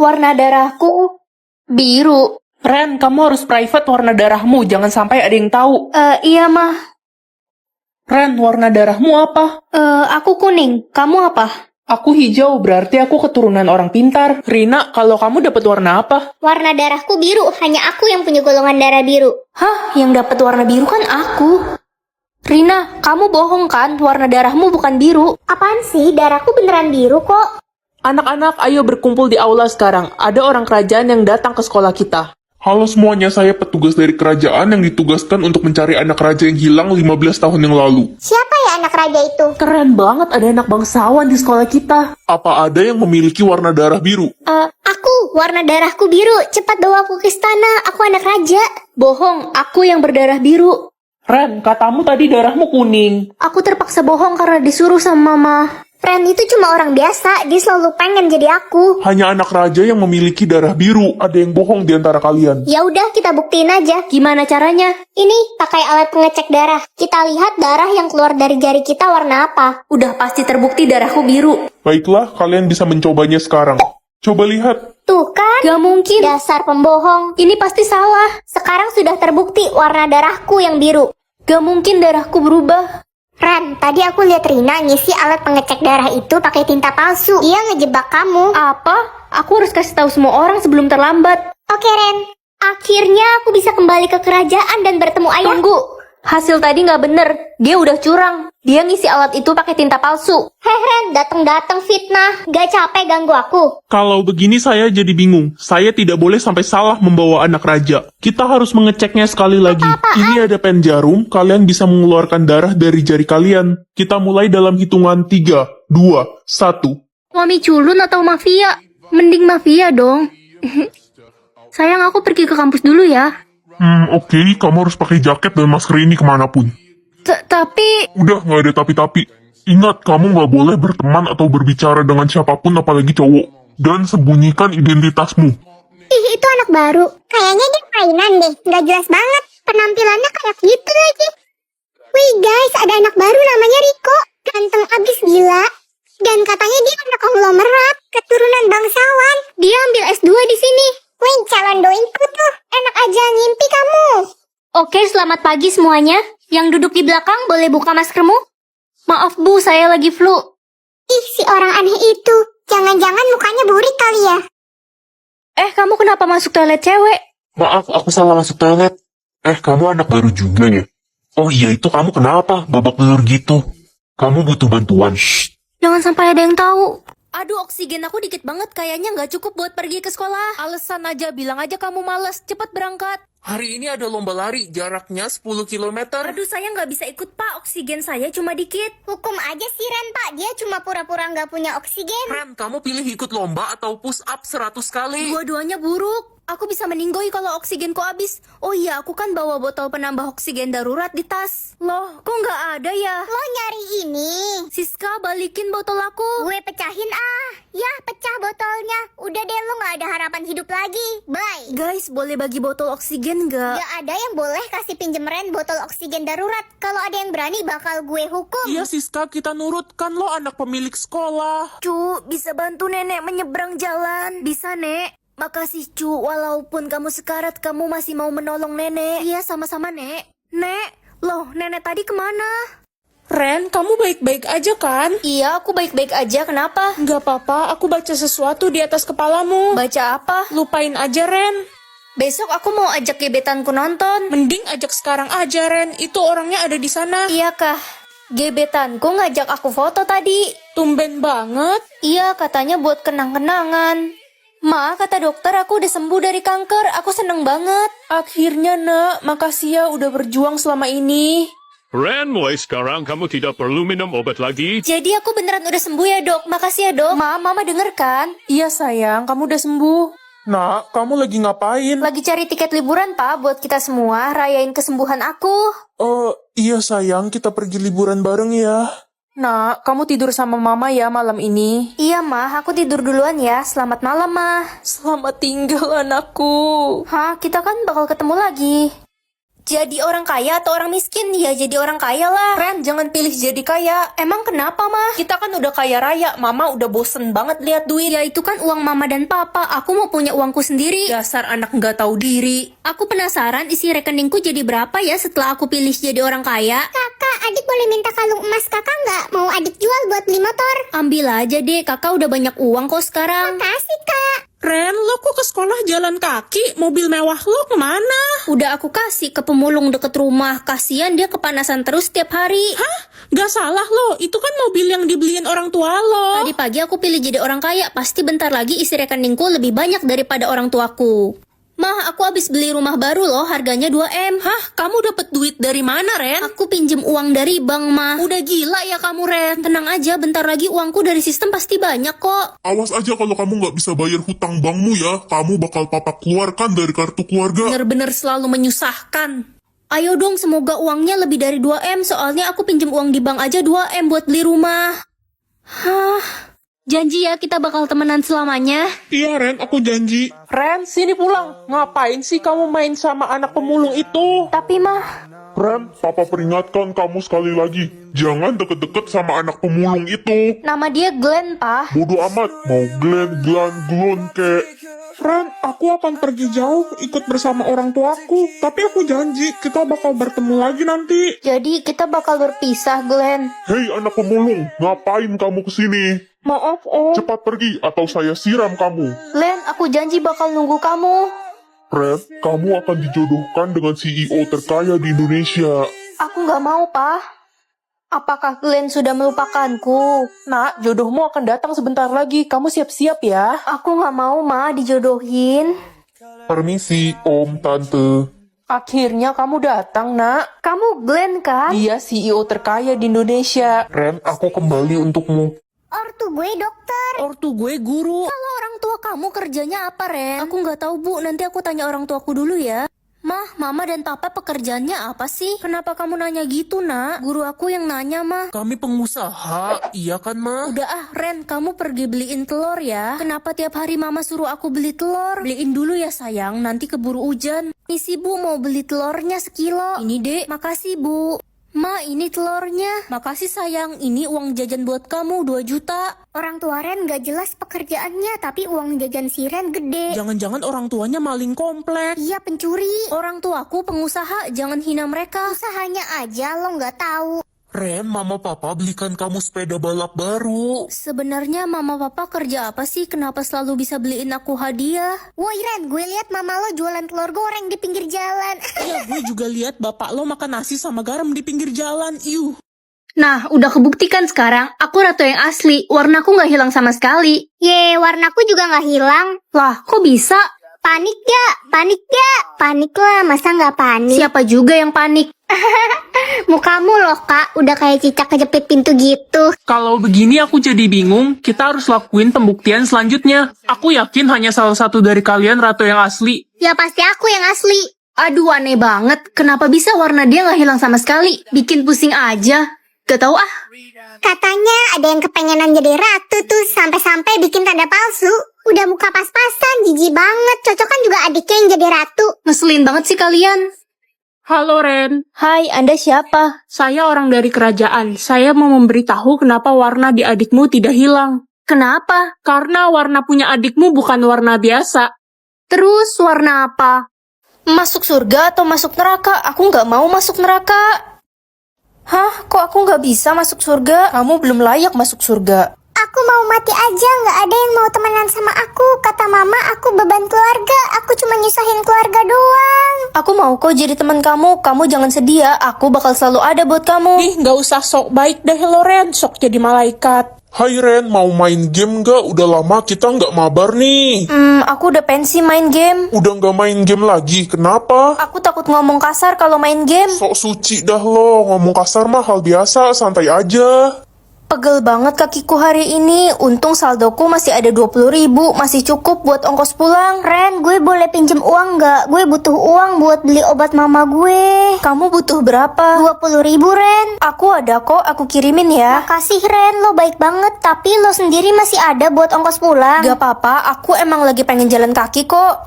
Warna darahku biru. Ren, kamu harus private warna darahmu, jangan sampai ada yang tahu. Iya, Mah. Ren, warna darahmu apa? Aku kuning. Kamu apa? Aku hijau, berarti aku keturunan orang pintar. Rina, kalau kamu dapat warna apa? Warna darahku biru, hanya aku yang punya golongan darah biru. Hah, yang dapat warna biru kan aku. Rina, kamu bohong kan? Warna darahmu bukan biru. Apaan sih? Darahku beneran biru kok. Anak-anak, ayo berkumpul di aula sekarang. Ada orang kerajaan yang datang ke sekolah kita. Halo semuanya, saya petugas dari kerajaan yang ditugaskan untuk mencari anak raja yang hilang 15 tahun yang lalu. Siapa ya anak raja itu? Keren banget ada anak bangsawan di sekolah kita. Apa ada yang memiliki warna darah biru? Aku, warna darahku biru. Cepat bawa aku ke istana, aku anak raja. Bohong, aku yang berdarah biru. Ren, katamu tadi darahmu kuning. Aku terpaksa bohong karena disuruh sama Mama. Ren itu cuma orang biasa, dia selalu pengen jadi aku. Hanya anak raja yang memiliki darah biru. Ada yang bohong di antara kalian. Ya udah, kita buktiin aja. Gimana caranya? Ini, pakai alat pengecek darah. Kita lihat darah yang keluar dari jari kita warna apa. Udah pasti terbukti darahku biru. Baiklah, kalian bisa mencobanya sekarang. Coba lihat. Tuh kan? Gak mungkin. Dasar pembohong. Ini pasti salah. Sekarang sudah terbukti warna darahku yang biru. Gak mungkin darahku berubah. Ren, tadi aku lihat Rina ngisi alat pengecek darah itu pakai tinta palsu. Dia ngejebak kamu. Apa? Aku harus kasih tahu semua orang sebelum terlambat. Oke, Ren. Akhirnya aku bisa kembali ke kerajaan dan bertemu ayahku. Tunggu. Hasil tadi nggak bener. Dia udah curang. Dia ngisi alat itu pakai tinta palsu. Heh, Ren, datang-datang fitnah. Gak capek ganggu aku. Kalau begini saya jadi bingung. Saya tidak boleh sampai salah membawa anak raja. Kita harus mengeceknya sekali lagi. Ini ada pen jarum, kalian bisa mengeluarkan darah dari jari kalian. Kita mulai dalam hitungan 3, 2, 1. Mami culun atau mafia? Mending mafia dong. Sayang, aku pergi ke kampus dulu ya. Oke, kamu harus pakai jaket dan masker ini kemanapun. Tapi... Udah, nggak ada tapi-tapi. Ingat, kamu nggak boleh berteman atau berbicara dengan siapapun apalagi cowok. Dan sembunyikan identitasmu. Ih, itu anak baru. Kayaknya dia mainan deh. Gak jelas banget. Penampilannya kayak gitu lagi. Wih guys, ada anak baru namanya Riko. Ganteng abis gila. Dan katanya dia anak konglomerat. Keturunan bangsawan. Dia ambil S2 di sini. Wih, calon doinku tuh. Enak aja ngimpi kamu. Oke, selamat pagi semuanya. Yang duduk di belakang boleh buka maskermu? Maaf Bu, saya lagi flu. Ih, si orang aneh itu. Jangan-jangan mukanya burik kali ya. Kamu kenapa masuk toilet cewek? Maaf, aku salah masuk toilet. Kamu anak baru juga ya? Oh iya, itu kamu kenapa? Babak belur gitu. Kamu butuh bantuan. Shh. Jangan sampai ada yang tahu. Aduh, oksigen aku dikit banget. Kayaknya nggak cukup buat pergi ke sekolah. Alasan aja, bilang aja kamu males. Cepat berangkat. Hari ini ada lomba lari, jaraknya 10 km. Aduh, saya nggak bisa ikut, Pak. Oksigen saya cuma dikit. Hukum aja sih Ren, Pak. Dia cuma pura-pura nggak punya oksigen. Ren, kamu pilih ikut lomba atau push up 100 kali? Dua-duanya buruk. Aku bisa meninggoy kalau oksigenku habis. Oh iya, aku kan bawa botol penambah oksigen darurat di tas. Loh, kok nggak ada ya? Lo nyari ini. Siska, balikin botol aku. Gue pecahin ah. Ya, pecah botolnya. Udah deh, lo gak ada harapan hidup lagi. Bye. Guys, boleh bagi botol oksigen nggak? Gak ada yang boleh kasih pinjem Ren botol oksigen darurat. Kalau ada yang berani bakal gue hukum. Iya Siska, kita nurut. Kan lo anak pemilik sekolah. Cu, bisa bantu nenek menyeberang jalan? Bisa, Nek. Makasih, Cu. Walaupun kamu sekarat, kamu masih mau menolong nenek. Iya, sama-sama, Nek. Nek, loh, nenek tadi kemana? Ren, kamu baik-baik aja kan? Iya, aku baik-baik aja. Kenapa? Nggak apa-apa, aku baca sesuatu di atas kepalamu. Baca apa? Lupain aja, Ren. Besok aku mau ajak gebetanku nonton. Mending ajak sekarang aja, Ren. Itu orangnya ada di sana. Iya kah? Gebetanku ngajak aku foto tadi. Tumben banget. Iya, katanya buat kenang-kenangan. Ma, kata dokter aku udah sembuh dari kanker. Aku seneng banget. Akhirnya, Nak. Makasih ya udah berjuang selama ini. Ren, mulai sekarang kamu tidak perlu minum obat lagi. Jadi aku beneran udah sembuh ya, Dok. Makasih ya, Dok. Ma, Mama denger kan? Iya, sayang. Kamu udah sembuh. Nak, kamu lagi ngapain? Lagi cari tiket liburan, Pak, buat kita semua rayain kesembuhan aku. Iya sayang, kita pergi liburan bareng ya. Nak, kamu tidur sama Mama ya malam ini. Iya, Ma. Aku tidur duluan ya. Selamat malam, Ma. Selamat tinggal, anakku. Hah, kita kan bakal ketemu lagi. Jadi orang kaya atau orang miskin? Ya jadi orang kaya lah. Ren, jangan pilih jadi kaya. Emang kenapa, Mah? Kita kan udah kaya raya, mama udah bosen banget lihat duit. Ya itu kan uang mama dan papa. Aku mau punya uangku sendiri. Dasar anak nggak tahu diri. Aku penasaran isi rekeningku jadi berapa ya setelah aku pilih jadi orang kaya. Kakak, adik boleh minta kalung emas kakak nggak? Mau adik jual buat beli motor. Ambil aja deh, kakak udah banyak uang kok sekarang. Makasih kak. Ren, lo kok ke sekolah jalan kaki? Mobil mewah lo kemana? Udah aku kasih ke pemulung deket rumah. Kasian dia kepanasan terus setiap hari. Hah? Gak salah lo, itu kan mobil yang dibeliin orang tua lo. Tadi pagi aku pilih jadi orang kaya. Pasti bentar lagi isi rekeningku lebih banyak daripada orang tuaku. Mah, aku habis beli rumah baru loh, harganya 2M. Hah? Kamu dapet duit dari mana, Ren? Aku pinjem uang dari bank, Mah. Udah gila ya kamu, Ren. Tenang aja, bentar lagi uangku dari sistem pasti banyak kok. Awas aja kalau kamu nggak bisa bayar hutang bankmu ya. Kamu bakal papa keluarkan dari kartu keluarga. Bener-bener selalu menyusahkan. Ayo dong, semoga uangnya lebih dari 2M, soalnya aku pinjem uang di bank aja 2M buat beli rumah. Hah? Janji ya kita bakal temenan selamanya. Iya Ren, aku janji. Ren, sini pulang. Ngapain sih kamu main sama anak pemulung itu? Tapi Mah, Ren, papa peringatkan kamu sekali lagi. Jangan deket-deket sama anak pemulung itu. nama dia Glenn, Pak. Bodoh amat, mau Glon, kek. Ren, aku akan pergi jauh ikut bersama orang tuaku. Tapi aku janji kita bakal bertemu lagi nanti. Jadi kita bakal berpisah, Glenn. Hei anak pemulung, ngapain kamu kesini? Maaf, Om. Cepat pergi atau saya siram kamu. Glenn, aku janji bakal nunggu kamu. Ren, kamu akan dijodohkan dengan CEO terkaya di Indonesia. Aku nggak mau, Pak. Apakah Glenn sudah melupakanku? Nak, jodohmu akan datang sebentar lagi. Kamu siap-siap ya. Aku nggak mau, Ma, dijodohin. Permisi, Om, Tante. Akhirnya kamu datang, Nak. Kamu Glenn kan? Dia CEO terkaya di Indonesia. Ren, aku kembali untukmu. Ortu gue dokter. Ortu gue guru. Kalau orang tua kamu kerjanya apa, Ren? Aku nggak tahu, Bu. Nanti aku tanya orang tuaku dulu ya. Mah, Mama dan Papa pekerjaannya apa sih? Kenapa kamu nanya gitu, Nak? Guru aku yang nanya, Mah. Kami pengusaha, iya kan, Ma? Udah ah, Ren, kamu pergi beliin telur ya. Kenapa tiap hari Mama suruh aku beli telur? Beliin dulu ya, sayang. Nanti keburu hujan. Misi, Bu, mau beli telurnya sekilo. Ini, Dek. Makasih, Bu. Ma, ini telurnya. Makasih, sayang. Ini uang jajan buat kamu, 2 juta. Orang tua Ren gak jelas pekerjaannya, tapi uang jajan si Ren gede. Jangan-jangan orang tuanya maling komplek. Iya pencuri. Orang tuaku pengusaha, jangan hina mereka. Usahanya aja lo nggak tahu. Ren, mama papa belikan kamu sepeda balap baru. Sebenarnya Mama Papa kerja apa sih? Kenapa selalu bisa beliin aku hadiah? Woi Ren, gue lihat mama lo jualan telur goreng di pinggir jalan. Ya, gue juga lihat bapak lo makan nasi sama garam di pinggir jalan. Iuh. Nah, udah kebuktikan sekarang, aku ratu yang asli. Warnaku nggak hilang sama sekali. Ye, warnaku juga nggak hilang. Lah, kok bisa? Panik gak? Panik gak? Panik lah, masa nggak panik? Siapa juga yang panik? Mukamu loh kak, udah kayak cicak kejepit pintu gitu. Kalau begini aku jadi bingung, kita harus lakuin pembuktian selanjutnya. Aku yakin hanya salah satu dari kalian ratu yang asli. Ya pasti aku yang asli. Aduh, aneh banget. Kenapa bisa warna dia nggak hilang sama sekali? Bikin pusing aja. Gak tahu ah. Katanya ada yang kepengenan jadi ratu tuh, sampai-sampai bikin tanda palsu. Udah muka pas-pasan, jijik banget. Cocok kan juga adiknya yang jadi ratu. Ngeselin banget sih kalian. Halo Ren, Hai, Anda siapa? saya orang dari kerajaan. Saya mau memberitahu kenapa warna di adikmu tidak hilang. Kenapa? Karena warna punya adikmu bukan warna biasa. Terus warna apa? Masuk surga atau masuk neraka? Aku nggak mau masuk neraka. Hah? Kok aku nggak bisa masuk surga? Kamu belum layak masuk surga. Aku mau mati aja, nggak ada yang mau temenan sama aku. Kata mama, aku beban keluarga. Aku cuma nyusahin keluarga doang. Aku mau kok jadi teman kamu. Kamu jangan sedih ya. Aku bakal selalu ada buat kamu. Ih, nggak usah sok baik deh lo Ren, sok jadi malaikat. Hai Ren, mau main game nggak? Udah lama kita nggak mabar nih. Aku udah pensi main game. Udah nggak main game lagi, kenapa? Aku takut ngomong kasar kalau main game. Sok suci dah lo, ngomong kasar mah hal biasa, santai aja. Pegel banget kakiku hari ini. Untung saldoku masih ada 20.000. Masih cukup buat ongkos pulang. Ren, gue boleh pinjem uang nggak? Gue butuh uang buat beli obat mama gue. Kamu butuh berapa? 20.000 Ren. Aku ada kok, aku kirimin ya. Makasih Ren, lo baik banget. Tapi lo sendiri masih ada buat ongkos pulang. Gak apa-apa, aku emang lagi pengen jalan kaki kok.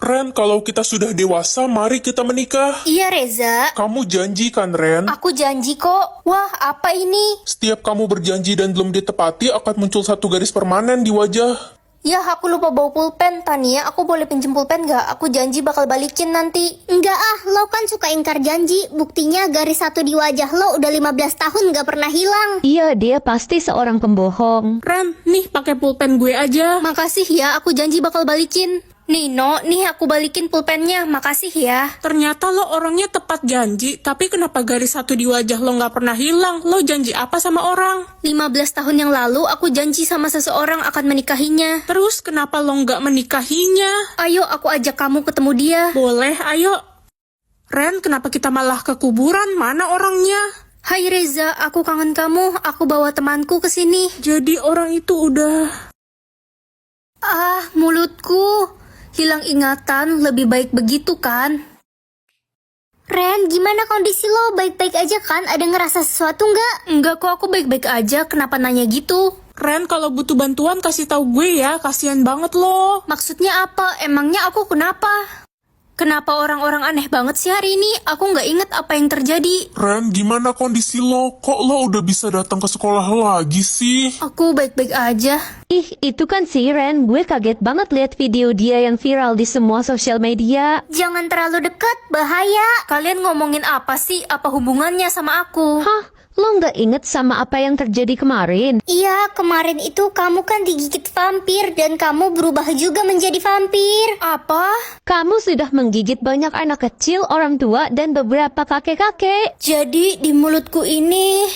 Ren, kalau kita sudah dewasa, mari kita menikah. Iya, Reza. Kamu janji kan, Ren? Aku janji kok. Wah, apa ini? Setiap kamu berjanji dan belum ditepati, akan muncul satu garis permanen di wajah. Ya, aku lupa bawa pulpen. Tania, aku boleh pinjem pulpen gak? Aku janji bakal balikin nanti. Enggak ah, lo kan suka ingkar janji. Buktinya garis satu di wajah lo udah 15 tahun gak pernah hilang. Iya, dia pasti seorang pembohong. Ren, nih pakai pulpen gue aja. Makasih ya, aku janji bakal balikin. Nino, nih aku balikin pulpennya. Makasih ya. Ternyata lo orangnya tepat janji, tapi kenapa garis satu di wajah lo nggak pernah hilang? Lo janji apa sama orang? 15 tahun yang lalu, aku janji sama seseorang akan menikahinya. Terus kenapa lo nggak menikahinya? Ayo, aku ajak kamu ketemu dia. Boleh, ayo. Ren, kenapa kita malah ke kuburan? Mana orangnya? Hai Reza, aku kangen kamu. Aku bawa temanku ke sini. Jadi orang itu udah... Ah, mulutku. Hilang ingatan, lebih baik begitu kan? Ren, gimana kondisi lo? Baik-baik aja kan? Ada ngerasa sesuatu nggak? Enggak kok, aku baik-baik aja. Kenapa nanya gitu? Ren, kalau butuh bantuan kasih tahu gue ya. Kasian banget lo. Maksudnya apa? Emangnya aku kenapa? Kenapa orang-orang aneh banget sih hari ini? Aku nggak inget apa yang terjadi. Ren, gimana kondisi lo? Kok lo udah bisa datang ke sekolah lagi sih? Aku baik-baik aja. Ih, itu kan si Ren. Gue kaget banget lihat video dia yang viral di semua sosial media. Jangan terlalu dekat, bahaya. Kalian ngomongin apa sih? Apa hubungannya sama aku? Hah? Lo nggak inget sama apa yang terjadi kemarin? Iya, kemarin itu kamu kan digigit vampir dan kamu berubah juga menjadi vampir. Apa? Kamu sudah menggigit banyak anak kecil, orang tua, dan beberapa kakek-kakek. Jadi di mulutku ini